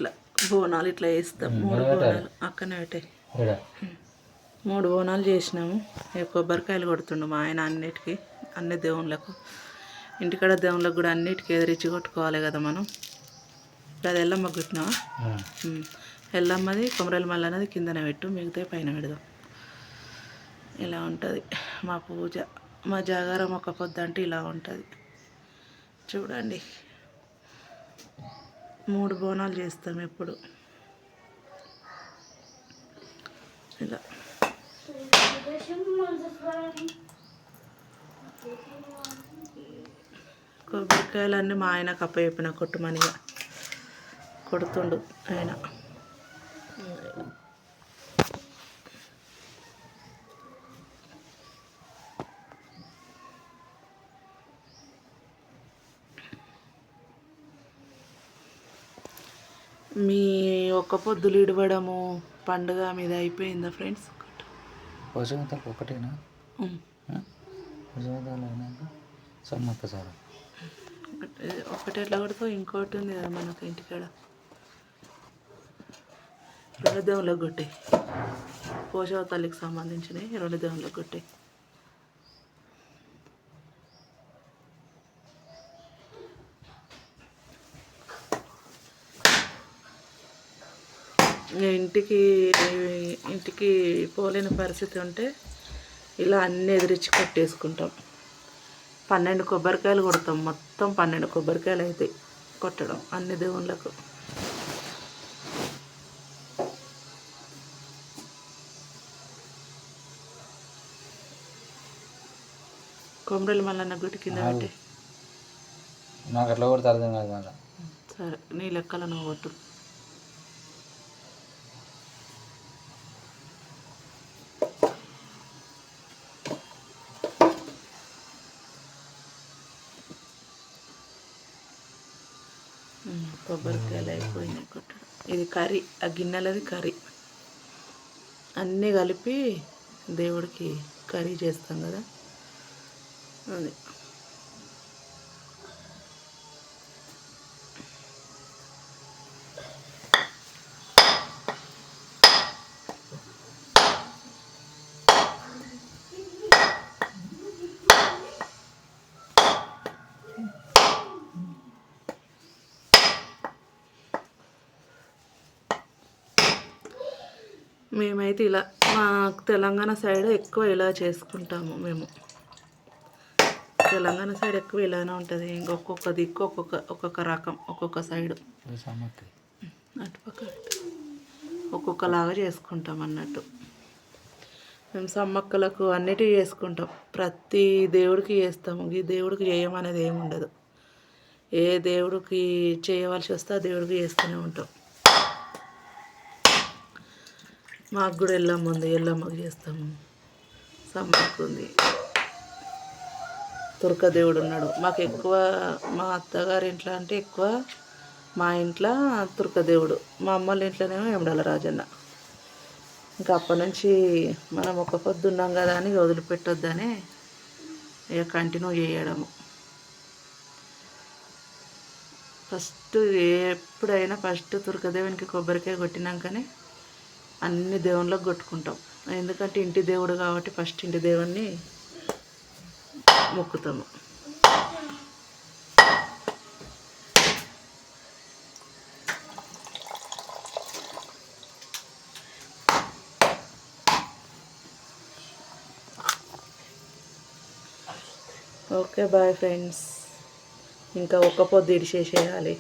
ఇట్లా బోనాలు ఇట్లా వేస్తాం. 3 బోనాలు అక్కనే పెట్టాయి. 3 బోనాలు చేసినాము. కొబ్బరికాయలు కొడుతుండు మా ఆయన అన్నిటికీ, అన్ని దేవుళ్ళకు. ఇంటికాడ దేవుళ్ళకు కూడా అన్నిటికీ ఎదిరించి కొట్టుకోవాలి కదా మనం. అది ఎల్లమ్మ కొట్టినావా? ఎల్లమ్మది కొమరల మల్ల అనేది కిందనే పెట్టు, మిగతా పైన పెడదాం. ఇలా ఉంటుంది మా పూజ. మా జాగారం ఒక పొద్దు అంటే ఇలా ఉంటుంది చూడండి. 3 బోనాలు చేస్తాం ఎప్పుడు ఇలా. కొబ్బరికాయలన్నీ మా ఆయన కప్ప చెప్పిన కొట్టుమనిగా కొడుతుండు ఆయన. మీ ఒక్క పొద్దులు ఇడవడము పండుగ మీద అయిపోయిందా ఫ్రెండ్స్? ఒకటేనా? సమ్మక్క సార్ ఒకటి ఎట్లా కొడతావు? ఇంకోటి ఉంది కదా మనకు ఇంటికాడ, 2 దేవుళ్ళకి కొట్టే, పోషవ తల్లికి సంబంధించినవి 2 దేవుళ్ళకి కొట్టే. ఇంటికి పోలేని పరిస్థితి ఉంటే ఇలా అన్నీ ఎదిరించి కొట్టేసుకుంటాం. 12 కొబ్బరికాయలు కొడతాం. మొత్తం 12 కొబ్బరికాయలు అవుతాయి కొట్టడం అన్ని దేవుళ్ళకు. కొమరల మల్లన్న గుడి కింద పెట్టి. నాకు అట్లా కొడితే అర్థం కాదు కదా. సరే, నీ లెక్కల నువ్వు కొట్టు. కొబ్బరికాయలు అయిపోయినాయి కొట్టడం. ఇది కర్రీ, ఆ గిన్నెలది కర్రీ. అన్నీ కలిపి దేవుడికి కర్రీ చేస్తాం కదా అది. మేమైతే ఇలా, మా తెలంగాణ సైడ్ ఎక్కువ ఇలా చేసుకుంటాము మేము. తెలంగాణ సైడ్ ఎక్కువ ఇలానే ఉంటుంది. ఇంకొక దిక్కు ఒక్కొక్క రకం, ఒక్కొక్క సైడు అటుపక్క ఒక్కొక్కలాగా చేసుకుంటాం అన్నట్టు. మేము సమ్మక్కలకు అన్నిటికీ చేసుకుంటాం. ప్రతి దేవుడికి చేస్తాము. ఈ దేవుడికి చేయమనేది ఏమి ఉండదు. ఏ దేవుడికి చేయవలసి వస్తే ఆ దేవుడికి చేస్తూనే ఉంటాం. మాకు కూడా ఎల్లమ్మ ఉంది, ఎల్లమ్మకి చేస్తాము. సమ్మక్క ఉంది, తుర్క దేవుడు ఉన్నాడు. మాకు ఎక్కువ మా అత్తగారి ఇంట్లో అంటే ఎక్కువ మా ఇంట్లో తుర్క దేవుడు, మా అమ్మల ఇంట్లోనేమో యమడాల రాజన్న. ఇంకా అప్పటి నుంచి మనం ఒక పొద్దు ఉన్నాం కదా అని వదిలిపెట్టొద్దని ఇక కంటిన్యూ చేయడము. ఎప్పుడైనా ఫస్ట్ తుర్క దేవునికి కొబ్బరికాయ కొట్టినాకనే అన్ని దేవుళ్ళకి కొట్టుకుంటాం. ఎందుకంటే ఇంటి దేవుడు కాబట్టి ఫస్ట్ ఇంటి దేవుణ్ణి మొక్కుతాము. Okay bye friends. ఇంకా ఒక్క పొద్దు ఇడిచేసేయాలి.